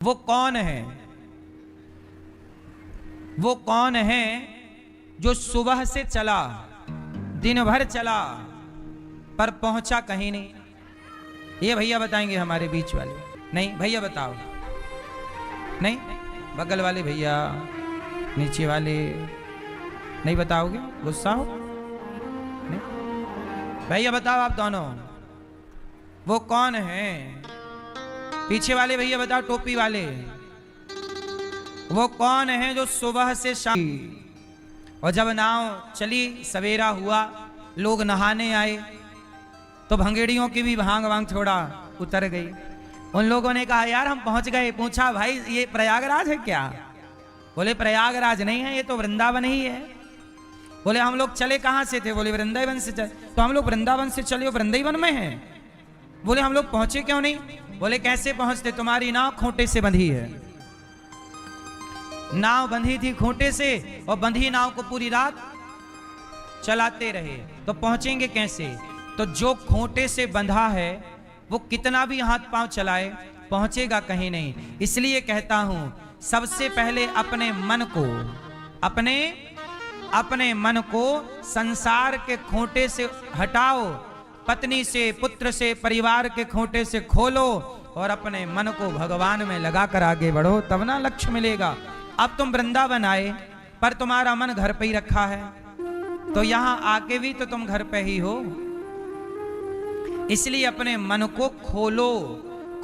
वो कौन है? वो कौन है जो सुबह से चला, दिन भर चला, पर पहुंचा कहीं नहीं? ये भैया बताएंगे हमारे बीच वाले। नहीं भैया बताओ। नहीं, बगल वाले भैया, नीचे वाले नहीं बताओगे? गुस्सा हो? नहीं भैया बताओ आप दोनों, वो कौन है? पीछे वाले भैया बताओ, टोपी वाले, वो कौन है जो सुबह से शाम, और जब नाव चली, सवेरा हुआ, लोग नहाने आए, तो भंगेड़ियों की भी भांग वांग थोड़ा उतर गई। उन लोगों ने कहा यार हम पहुंच गए। पूछा भाई ये प्रयागराज है क्या? बोले प्रयागराज नहीं है, ये तो वृंदावन ही है। बोले हम लोग चले कहां से थे? बोले वृंदावन से चले। तो हम लोग वृंदावन से चले, वृंदावन में है। बोले हम लोग पहुंचे क्यों नहीं? बोले कैसे पहुंचते, तुम्हारी नाव खूंटे से बंधी है। नाव बंधी थी खूंटे से, और बंधी नाव को पूरी रात चलाते रहे, तो पहुंचेंगे कैसे? तो जो खूंटे से बंधा है वो कितना भी हाथ पांव चलाए पहुंचेगा कहीं नहीं। इसलिए कहता हूं सबसे पहले अपने मन को संसार के खूंटे से हटाओ, पत्नी से, पुत्र से, परिवार के खूंटे से खोलो, और अपने मन को भगवान में लगाकर आगे बढ़ो, तब ना लक्ष्य मिलेगा। अब तुम वृंदावन आए, पर तुम्हारा मन घर पे ही रखा है, तो यहां आके भी तो तुम घर पे ही हो। इसलिए अपने मन को खोलो,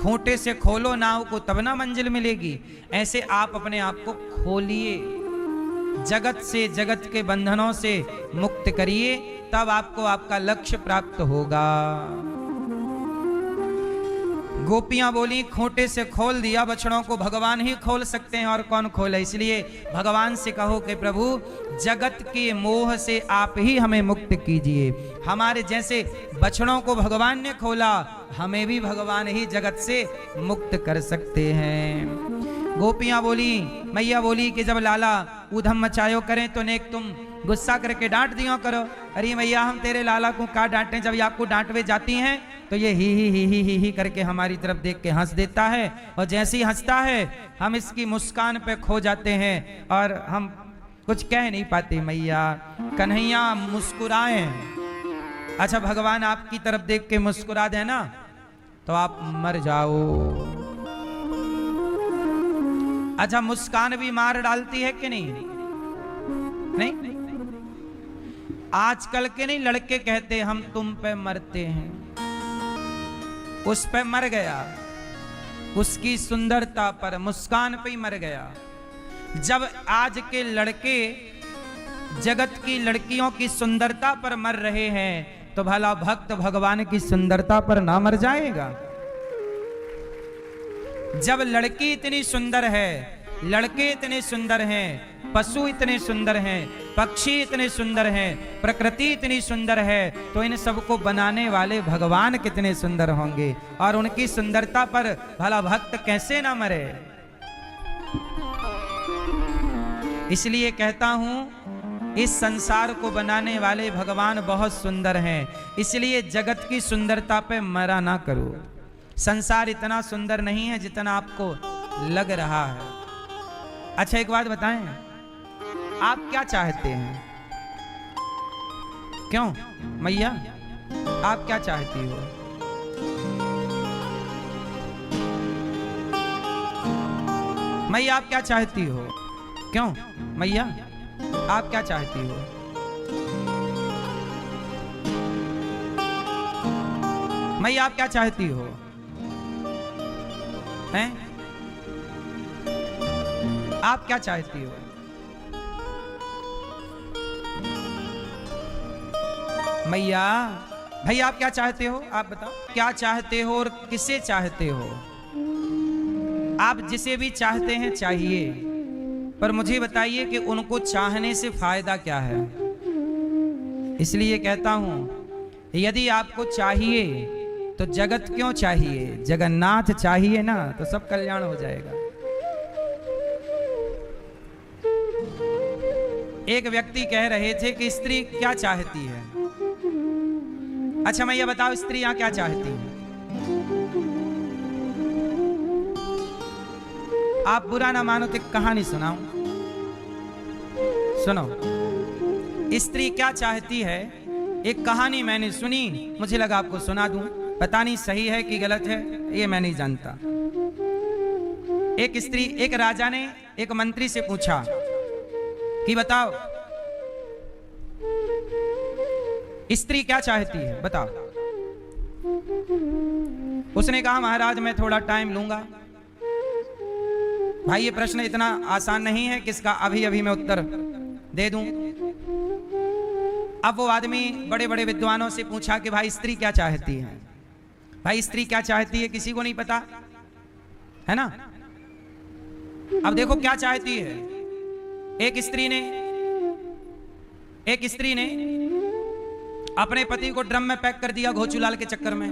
खूंटे से खोलो नाव को, तब ना मंजिल मिलेगी। ऐसे आप अपने आप को खोलिए, जगत से, जगत के बंधनों से मुक्त करिए, तब आपको आपका लक्ष्य प्राप्त होगा। गोपियां बोली खूंटे से खोल दिया बछड़ों को, भगवान ही खोल सकते हैं और कौन खोले। इसलिए भगवान से कहो कि प्रभु जगत के मोह से आप ही हमें मुक्त कीजिए। हमारे जैसे बछड़ों को भगवान ने खोला, हमें भी भगवान ही जगत से मुक्त कर सकते हैं। गोपियां बोली, मैया बोली कि जब लाला ऊधम मचायो करें तो नेक तुम गुस्सा करके डांट दिया करो। अरे मैया हम तेरे लाला को का डांटें, जब आपको डांटवे जाती हैं तो ये ही करके हमारी तरफ देख के हंस देता है, और जैसे ही हंसता है हम इसकी मुस्कान पे खो जाते हैं और हम कुछ कह नहीं पाते। मैया कन्हैया मुस्कुराए। अच्छा भगवान आपकी तरफ देख के मुस्कुरा दे ना, तो आप मर जाओ। अच्छा मुस्कान भी मार डालती है कि नहीं? नहीं, आजकल के नहीं लड़के कहते हम तुम पे मरते हैं, उस पे मर गया, उसकी सुंदरता पर, मुस्कान पे ही मर गया। जब आज के लड़के जगत की लड़कियों की सुंदरता पर मर रहे हैं, तो भला भक्त भगवान की सुंदरता पर ना मर जाएगा? जब लड़की इतनी सुंदर है, लड़के इतने सुंदर हैं, पशु इतने सुंदर हैं, पक्षी इतने सुंदर हैं, प्रकृति इतनी सुंदर है, तो इन सबको बनाने वाले भगवान कितने सुंदर होंगे, और उनकी सुंदरता पर भला भक्त कैसे ना मरे। इसलिए कहता हूं इस संसार को बनाने वाले भगवान बहुत सुंदर हैं, इसलिए जगत की सुंदरता पे मरा ना करो। संसार इतना सुंदर नहीं है जितना आपको लग रहा है। अच्छा एक बात बताएं, आप क्या चाहते हैं? क्यों मैया आप क्या चाहती हो? मैया आप क्या चाहती हो? क्यों मैया आप क्या चाहती हो? मैया आप क्या चाहती हो? हैं? आप क्या चाहती हो? मैया भैया आप क्या चाहते हो? आप बताओ क्या चाहते हो और किसे चाहते हो? आप जिसे भी चाहते हैं चाहिए, पर मुझे बताइए कि उनको चाहने से फायदा क्या है? इसलिए कहता हूं यदि आपको चाहिए तो जगत क्यों चाहिए, जगन्नाथ चाहिए ना, तो सब कल्याण हो जाएगा। एक व्यक्ति कह रहे थे कि स्त्री क्या चाहती है। अच्छा मैया बताओ स्त्रियां क्या चाहती हैं? आप बुरा ना मानो तो एक कहानी सुनाऊं। सुनो, स्त्री क्या चाहती है, एक कहानी मैंने सुनी, मुझे लगा आपको सुना दूं। पता नहीं सही है कि गलत है, ये मैं नहीं जानता। एक राजा ने एक मंत्री से पूछा कि बताओ स्त्री क्या चाहती है, बताओ। उसने कहा महाराज मैं थोड़ा टाइम लूंगा। भाई ये प्रश्न इतना आसान नहीं है कि इसका अभी अभी मैं उत्तर दे दूं। अब वो आदमी बड़े बड़े विद्वानों से पूछा कि भाई स्त्री क्या चाहती है। भाई स्त्री क्या चाहती है किसी को नहीं पता है ना। अब देखो क्या चाहती है। एक स्त्री ने अपने पति को ड्रम में पैक कर दिया घोचूलाल के चक्कर में।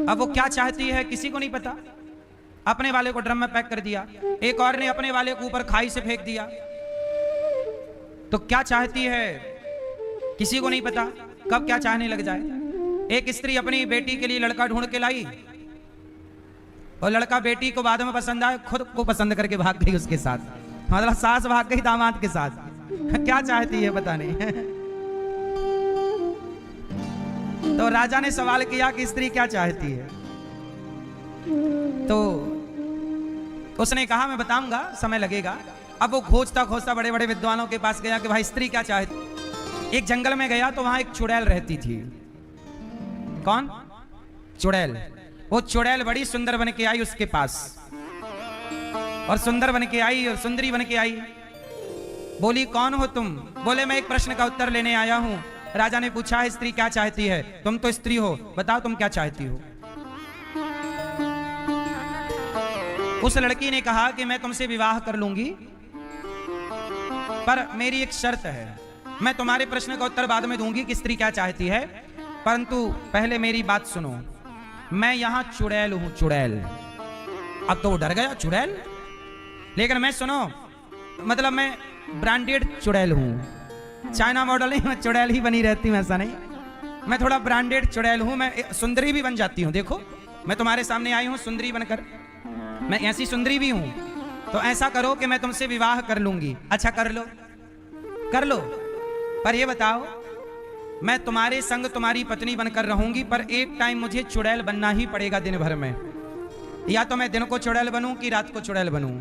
अब वो क्या चाहती है किसी को नहीं पता। अपने वाले को ड्रम में पैक कर दिया, एक और ने अपने वाले को ऊपर खाई से फेंक दिया। तो क्या चाहती है किसी को नहीं पता, कब क्या चाहने लग जाए। एक स्त्री अपनी बेटी के लिए लड़का ढूंढ के लाई और लड़का बेटी को बाद में पसंद आया, खुद को पसंद करके भाग गई उसके साथ। मतलब सास भाग गई दामाद के साथ। क्या चाहती है पता नहीं। तो राजा ने सवाल किया कि स्त्री क्या चाहती है। तो उसने कहा मैं बताऊंगा, समय लगेगा। अब वो खोजता खोजता बड़े बड़े विद्वानों के पास गया कि भाई स्त्री क्या चाहती। एक जंगल में गया तो वहां एक चुड़ैल रहती थी। कौन? चुड़ैल। वो चुड़ैल बड़ी सुंदर बन के आई उसके पास, और सुंदर बन के आई और सुंदरी बन के आई। बोली कौन हो तुम? बोले मैं एक प्रश्न का उत्तर लेने आया हूं। राजा ने पूछा है स्त्री क्या चाहती है, तुम तो स्त्री हो, बताओ तुम क्या चाहती हो। उस लड़की ने कहा कि मैं तुमसे विवाह कर लूंगी, पर मेरी एक शर्त है। मैं तुम्हारे प्रश्न का उत्तर बाद में दूंगी कि स्त्री क्या चाहती है, परंतु पहले मेरी बात सुनो। मैं यहां चुड़ैल हूं, चुड़ैल। अब तो वो डर गया, चुड़ैल। लेकिन मैं सुनो, मतलब मैं ब्रांडेड चुड़ैल हूं, चाइना मॉडल नहीं, मैं चुड़ैल ही बनी रहती हूं, ऐसा नहीं। मैं थोड़ा ब्रांडेड चुड़ैल हूं, मैं सुंदरी भी बन जाती हूं। देखो मैं तुम्हारे सामने आई हूं सुंदरी बनकर, मैं ऐसी सुंदरी भी हूं। तो ऐसा करो कि मैं तुमसे विवाह कर लूंगी। अच्छा कर लो, कर लो, पर ये बताओ मैं तुम्हारे संग तुम्हारी पत्नी बनकर रहूंगी, पर एक टाइम मुझे चुड़ैल बनना ही पड़ेगा दिन भर में। या तो मैं दिन को चुड़ैल बनूं कि रात को चुड़ैल बनूं।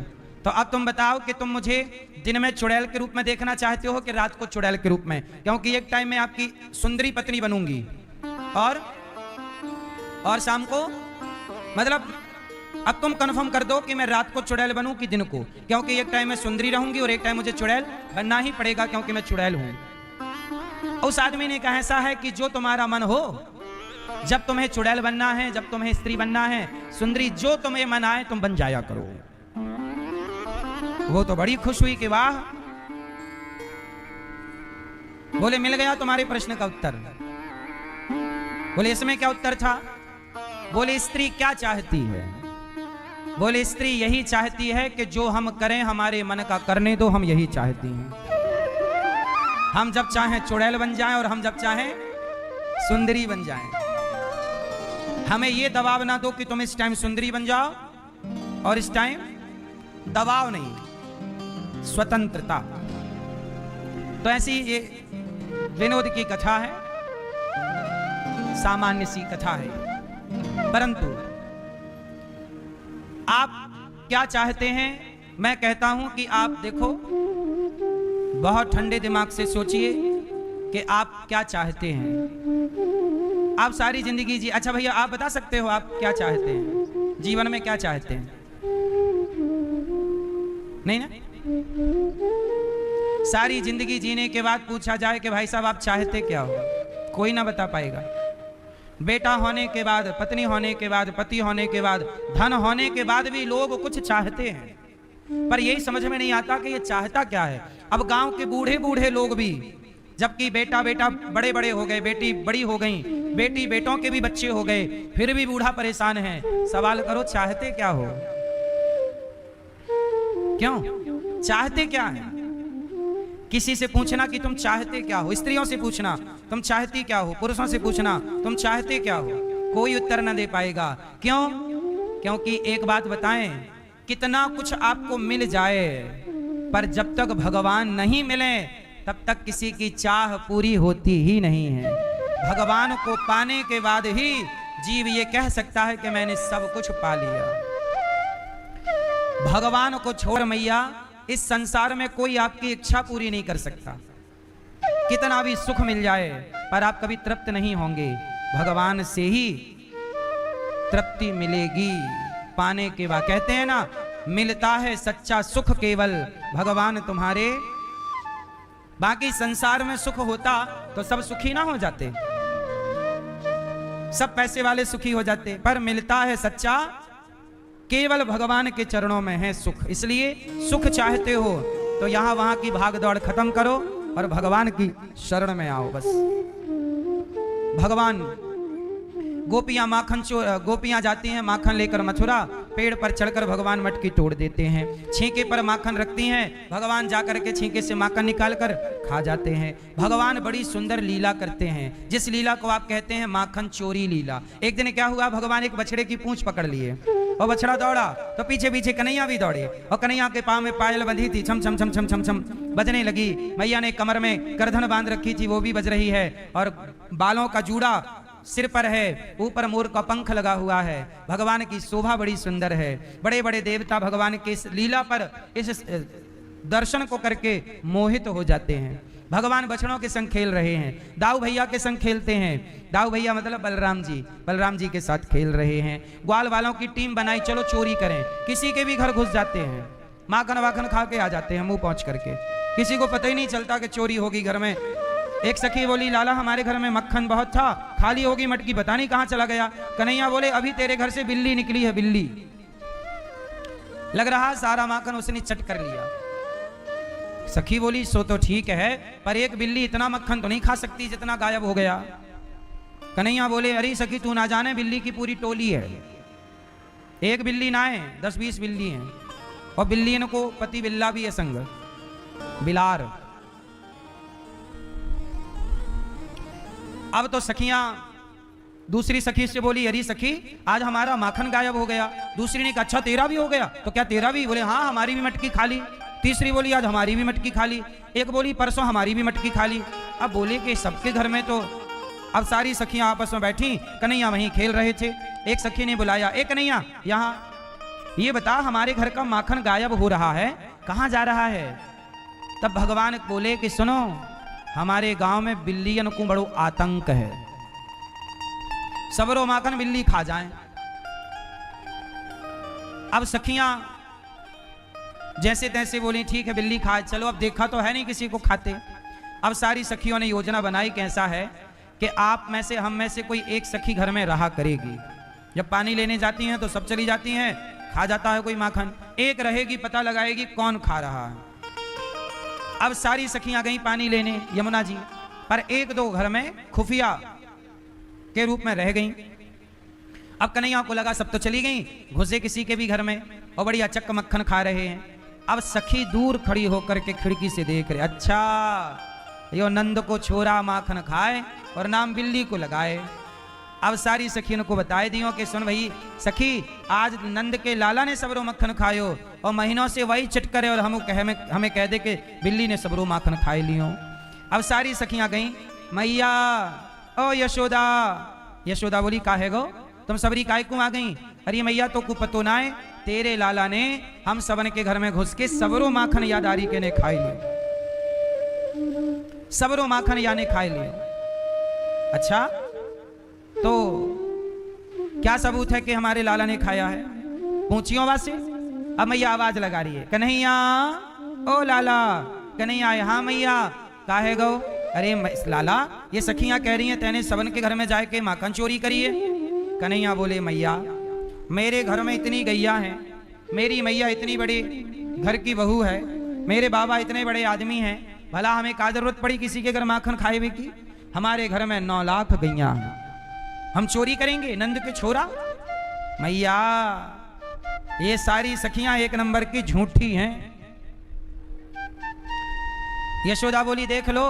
तो अब तुम बताओ कि तुम मुझे दिन में चुड़ैल के रूप में देखना चाहते हो कि रात को चुड़ैल के रूप में, क्योंकि एक टाइम में आपकी सुंदरी पत्नी बनूंगी और शाम को, मतलब अब तुम कंफर्म कर दो कि मैं रात को चुड़ैल बनूं कि दिन को, क्योंकि एक टाइम मैं सुंदरी रहूंगी और एक टाइम मुझे चुड़ैल बनना ही पड़ेगा क्योंकि मैं चुड़ैल हूं। उस आदमी ने कहा ऐसा है कि जो तुम्हारा मन हो, जब तुम्हें चुड़ैल बनना है, जब तुम्हें स्त्री बनना है, सुंदरी, जो तुम्हें मन आए तुम बन जाया करो। वो तो बड़ी खुश हुई कि वाह, बोले मिल गया तुम्हारे प्रश्न का उत्तर। बोले इसमें क्या उत्तर था? बोले स्त्री क्या चाहती है? बोले स्त्री यही चाहती है कि जो हम करें हमारे मन का करने दो, हम यही चाहती हैं। हम जब चाहें चुड़ैल बन जाएं और हम जब चाहें सुंदरी बन जाएं। हमें ये दबाव ना दो कि तुम इस टाइम सुंदरी बन जाओ और इस टाइम, दबाव नहीं, स्वतंत्रता। तो ऐसी ये विनोद की कथा है, सामान्य सी कथा है, परंतु आप क्या चाहते हैं? मैं कहता हूं कि आप देखो, बहुत ठंडे दिमाग से सोचिए कि आप क्या चाहते हैं। आप सारी जिंदगी जी, अच्छा भैया आप बता सकते हो आप क्या चाहते हैं जीवन में, क्या चाहते हैं? नहीं ना? सारी जिंदगी जीने के बाद पूछा जाए कि भाई साहब आप चाहते क्या हो, कोई ना बता पाएगा। बेटा होने के बाद, पत्नी होने के बाद, पति होने के बाद, धन होने के बाद भी लोग कुछ चाहते हैं, पर यही समझ में नहीं आता कि ये चाहता क्या है। अब गांव के बूढ़े बूढ़े लोग भी, जबकि बेटा बेटा बड़े बड़े हो गए, बेटी बड़ी हो गई, बेटी बेटों के भी बच्चे हो गए, फिर भी बूढ़ा परेशान है। सवाल करो चाहते क्या हो? क्यों चाहते क्या है? किसी से पूछना कि तुम चाहते क्या हो, स्त्रियों से पूछना तुम चाहती क्या हो, पुरुषों से पूछना तुम चाहते क्या हो, कोई उत्तर ना दे पाएगा। क्यों? क्योंकि एक बात बताएं, कितना कुछ आपको मिल जाए पर जब तक भगवान नहीं मिले तब तक किसी की चाह पूरी होती ही नहीं है। भगवान को पाने के बाद ही जीव ये कह सकता है कि मैंने सब कुछ पा लिया। भगवान को छोड़ मैया इस संसार में कोई आपकी इच्छा पूरी नहीं कर सकता। कितना भी सुख मिल जाए पर आप कभी तृप्त नहीं होंगे। भगवान से ही तृप्ति मिलेगी पाने के बाद। कहते हैं ना, मिलता है सच्चा सुख केवल भगवान तुम्हारे। बाकी संसार में सुख होता तो सब सुखी ना हो जाते, सब पैसे वाले सुखी हो जाते, पर मिलता है सच्चा केवल भगवान के चरणों में है सुख। इसलिए सुख चाहते हो तो यहां वहां की भाग दौड़ खत्म करो और भगवान की शरण में आओ। बस भगवान गोपियां जाती हैं माखन लेकर मथुरा, पेड़ पर चढ़कर भगवान मटकी तोड़ देते हैं, छींके पर माखन रखती हैं, भगवान जाकर के छींके से माखन निकालकर खा जाते हैं। भगवान बड़ी सुंदर लीला करते हैं, जिस लीला को आप कहते हैं माखन चोरी लीला। एक दिन क्या हुआ, भगवान एक बछड़े की पूंछ पकड़ लिए और बछड़ा दौड़ा तो पीछे पीछे कन्हैया भी दौड़े और कन्हैया के पांव में पायल बंधी थी, छम छम छम छम छम छम बजने लगी। मैया ने कमर में करधन बांध रखी थी, वो भी बज रही है, और बालों का जूड़ा सिर पर है, ऊपर मोर का पंख लगा हुआ है। भगवान की शोभा बड़ी सुंदर है। बड़े बड़े देवता भगवान के इस लीला पर, इस दर्शन को करके मोहित हो जाते हैं। भगवान बछड़ों के संग खेल रहे हैं, दाऊ भैया के संग खेलते हैं। दाऊ भैया मतलब बलराम जी के साथ खेल रहे हैं। ग्वाल वालों की टीम बनाई, चलो चोरी करें। किसी के भी घर घुस जाते हैं, माखन वाखन खा के आ जाते हैं मुंह पहुंच करके, किसी को पता ही नहीं चलता कि चोरी होगी घर में। एक सखी बोली, लाला हमारे घर में मक्खन बहुत था, खाली होगी मटकी, पता नहीं कहां चला गया। कन्हैया बोले, अभी तेरे घर से बिल्ली निकली है, बिल्ली। लग रहा सारा माखन उसने चट कर लिया। सखी बोली, सो तो ठीक है, पर एक बिल्ली इतना मक्खन तो नहीं खा सकती जितना गायब हो गया। कन्हैया बोले, अरे सखी तू ना जाने, बिल्ली की पूरी टोली है, एक बिल्ली ना है, 10-20 बिल्ली हैं, और बिल्ली को पति बिल्ला भी है संग, बिलार। अब तो सखियां दूसरी सखी से बोली, अरे सखी आज हमारा माखन गायब हो गया। दूसरी ने कहा, अच्छा तेरा भी हो गया? तो क्या तेरा भी? बोले हाँ, हमारी भी मटकी खाली। तीसरी बोली, आज हमारी भी मटकी खाली। एक बोली, परसों हमारी भी मटकी खाली। अब बोले कि सबके घर में तो, अब सारी सखियां आपस में बैठी, कन्हैया वहीं खेल रहे थे। एक सखी ने बुलाया, ए कन्हैया यहाँ ये बता, हमारे घर का माखन गायब हो रहा है, कहाँ जा रहा है? तब भगवान बोले कि सुनो, हमारे गांव में बिल्लियन को बड़ो आतंक है, सबरो माखन बिल्ली खा जाए। अब सखियां जैसे तैसे बोली, ठीक है बिल्ली खाए, चलो। अब देखा तो है नहीं किसी को खाते। अब सारी सखियों ने योजना बनाई कि ऐसा है कि आप में से, हम में से कोई एक सखी घर में रहा करेगी। जब पानी लेने जाती हैं तो सब चली जाती हैं, खा जाता है कोई माखन, एक रहेगी, पता लगाएगी कौन खा रहा है। अब सारी सखियां गई पानी लेने यमुना जी, पर एक दो घर में खुफिया के रूप में रह गईं। अब कन्हैया को लगा सब तो चली गईं, घुसे किसी के भी घर में और बढ़िया चक्क मक्खन खा रहे हैं। अब सखी दूर खड़ी होकर के खिड़की से देख रहे, अच्छा यो नंद को छोरा माखन खाए और नाम बिल्ली को लगाए। अब सारी सखियों को बताए दियो कि सुन भाई सखी, आज नंद के लाला ने सबरो मक्खन खायो और महीनों से वही चिट करे और हमें कह दे कि बिल्ली ने सबरो माखन खाए लियो। अब सारी सखियां गईं, मैया ओ यशोदा। यशोदा बोली, काहे गो तुम सबरी काय को आ गई? अरे मैया तो को पतो ना है, तेरे लाला ने हम सबन के घर में घुस के सबरो माखन यादारी के ने खाई लियो, सबरो माखन याने खाए लियो। अच्छा तो क्या सबूत है कि हमारे लाला ने खाया है? पूछियो वासे। अब मैया आवाज लगा रही है, कन्हैया ओ लाला। कन्हैया, हाँ मैया, काहे गो? अरे लाला, ये सखियां कह रही हैं तेने सबन के घर में जाके माखन चोरी करी है। कन्हैया बोले, मैया मेरे घर में इतनी गैया हैं, मेरी मैया इतनी बड़ी घर की बहू है, मेरे बाबा इतने बड़े आदमी हैं, भला हमें क्या जरूरत पड़ी किसी के घर माखन खाए भी की? हमारे घर में 9 लाख गैया हैं, हम चोरी करेंगे नंद के छोरा? मैया ये सारी सखियां एक नंबर की झूठी हैं। यशोदा बोली, देख लो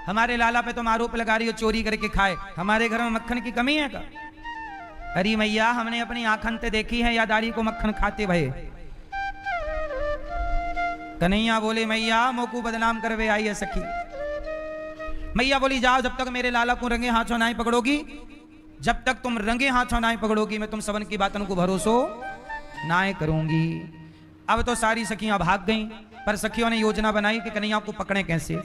हमारे लाला पे तुम आरोप लगा रही हो चोरी करके खाए, हमारे घर में मक्खन की कमी है क्या? अरे मैया हमने अपनी आंखन ते देखी है या दाढ़ी को मक्खन खाते भये। कन्हैया बोले मैया मोकू बदनाम करवे आई है सखी। मैया बोली जाओ जब तक मेरे लाला को रंगे हाथों नहीं पकड़ोगी, जब तक तुम रंगे हाथों नहीं पकड़ोगी मैं तुम सबन की बातों को भरोसो ना करूंगी। अब तो सारी सखियां भाग गईं, पर सखियों ने योजना बनाई कि कन्हैया को पकड़े कैसे।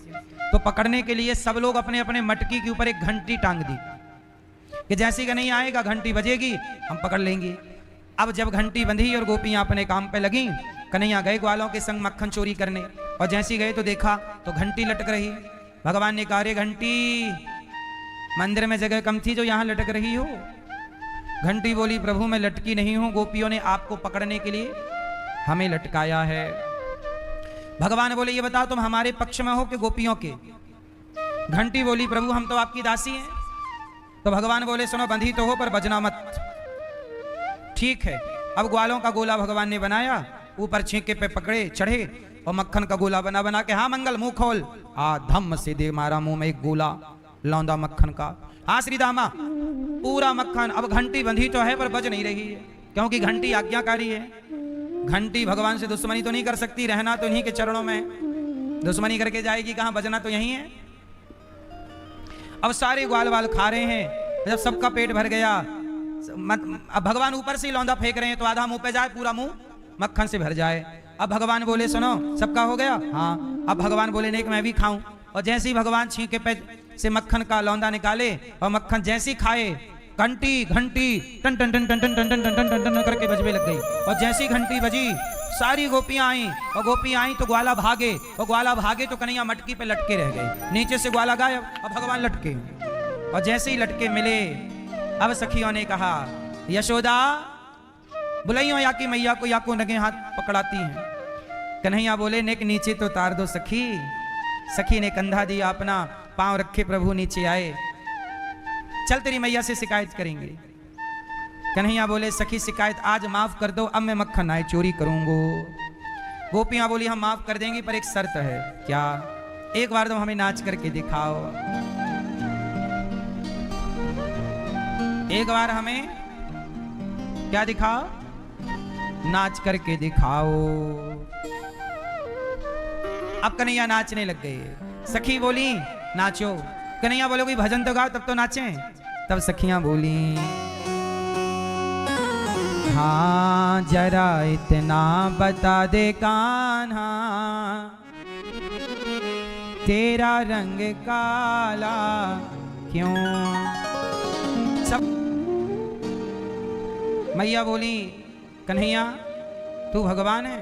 तो पकड़ने के लिए सब लोग अपने अपने मटकी के ऊपर एक घंटी टांग दी कि जैसी कन्हैया आएगा घंटी बजेगी हम पकड़ लेंगे। अब जब घंटी बंधी और गोपियां अपने काम पे लगी, कन्हैया गए ग्वालों के संग मक्खन चोरी करने, और जैसी गए तो देखा तो घंटी लटक रही। भगवान ने कहा रे घंटी, मंदिर में जगह कम थी जो यहां लटक रही हो। घंटी बोली प्रभु मैं लटकी नहीं हूं, गोपियों ने आपको पकड़ने के लिए हमें लटकाया है। भगवान बोले ये बताओ तुम हमारे पक्ष में हो कि गोपियों के। घंटी बोली प्रभु हम तो आपकी दासी हैं। तो भगवान बोले सुनो बंधी तो हो पर बजना मत। ठीक है। अब ग्वालों का गोला भगवान ने बनाया, ऊपर छींके पे पकड़े चढ़े और मक्खन का गोला बना बना के हाँ मंगल मुंह खोल, आ धम्म से दे मारा मुंह में एक गोला लौंदा मक्खन का। हाँ श्री दामा पूरा मक्खन। अब घंटी बंधी तो है पर बज नहीं रही है, क्योंकि घंटी आज्ञाकारी है। घंटी भगवान से दुश्मनी तो नहीं कर सकती, रहना तो इन्हीं के चरणों में, दुश्मनी करके जाएगी कहां, बजना तो यही है। अब सारे ग्वाल वाल खा रहे हैं। जब सबका पेट भर गया, अब भगवान ऊपर से लौंदा फेंक रहे हैं तो आधा मुंह पे जाए, पूरा मुंह मक्खन से भर जाए। अब भगवान बोले सुनो सबका हो गया, हाँ। अब भगवान बोले नहीं कि मैं भी खाऊं। और जैसे ही भगवान छींके पे से मक्खन का लौंदा निकाले और मक्खन जैसी खाए, घंटी घंटी टन टन टन टन टन टन टन टन टन टन करके बजने लग गई। और जैसी घंटी बजी सारी गोपियां आई, और गोपियां आई तो ग्वाला भागे, और ग्वाला भागे तो कन्हैया मटकी पे लटके रह गए। नीचे से ग्वाला गायब, अब भगवान लटके। और जैसे ही लटके मिले, अब सखियों ने कहा यशोदा बुलाइयो या की मैया को, या को नगे हाथ पकड़ाती हैं। कन्हैया बोले नेक नीचे तो तार दो सखी। सखी ने कंधा दिया अपना, पांव रखे प्रभु नीचे आए। चल तेरी मैया से शिकायत करेंगे। कन्हैया बोले सखी शिकायत आज माफ कर दो, अब मैं मक्खन नाई चोरी करूंगो। गोपियां बोली हम माफ कर देंगे पर एक शर्त है। क्या? एक बार तो हमें नाच करके दिखाओ, एक बार हमें क्या दिखाओ, नाच करके दिखाओ। अब कन्हैया नाचने लग गए। सखी बोली नाचो। कन्हैया बोले कोई भजन तो गाओ तब तो नाचें। तब सखियां बोली हाँ जरा इतना बता दे कान्हा, तेरा रंग काला क्यों। सब मैया बोली कन्हैया तू भगवान है।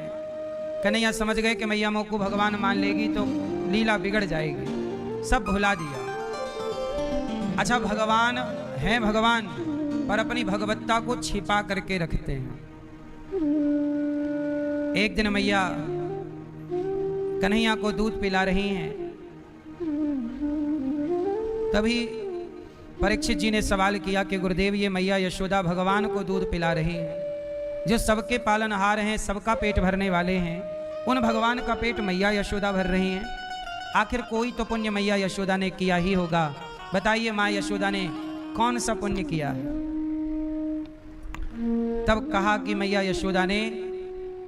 कन्हैया समझ गए कि मैया मोह को भगवान मान लेगी तो लीला बिगड़ जाएगी, सब भुला दिया। अच्छा भगवान है भगवान, पर अपनी भगवत्ता को छिपा करके रखते हैं। एक दिन मैया कन्हैया को दूध पिला रही हैं, तभी परीक्षित जी ने सवाल किया कि गुरुदेव ये मैया यशोदा भगवान को दूध पिला रही है, जो सबके पालनहार हैं, सबका पेट भरने वाले हैं, उन भगवान का पेट मैया यशोदा भर रही हैं। आखिर कोई तो पुण्य मैया यशोदा ने किया ही होगा। बताइए माँ यशोदा ने कौन सा पुण्य किया है? तब कहा कि मैया यशोदा ने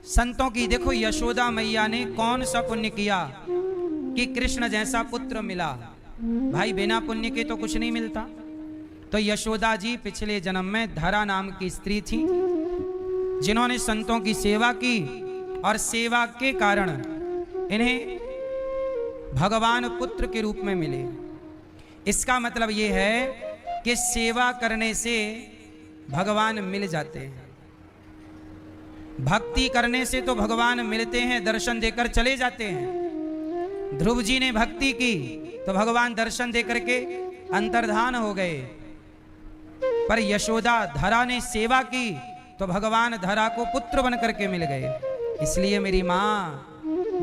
संतों की, देखो यशोदा मैया ने कौन सा पुण्य किया कि कृष्ण जैसा पुत्र मिला। भाई बिना पुण्य के तो कुछ नहीं मिलता। तो यशोदा जी पिछले जन्म में धरा नाम की स्त्री थी, जिन्होंने संतों की सेवा की, और सेवा के कारण इन्हें भगवान पुत्र के रूप में मिले। इसका मतलब यह है कि सेवा करने से भगवान मिल जाते हैं, भक्ति करने से तो भगवान मिलते हैं, दर्शन देकर चले जाते हैं। ध्रुव जी ने भक्ति की तो भगवान दर्शन देकर के अंतर्धान हो गए, पर यशोदा धरा ने सेवा की तो भगवान धरा को पुत्र बन करके मिल गए। इसलिए मेरी माँ,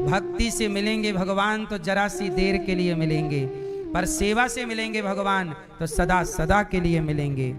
भक्ति से मिलेंगे भगवान तो जरा सी देर के लिए मिलेंगे, पर सेवा से मिलेंगे भगवान तो सदा सदा के लिए मिलेंगे।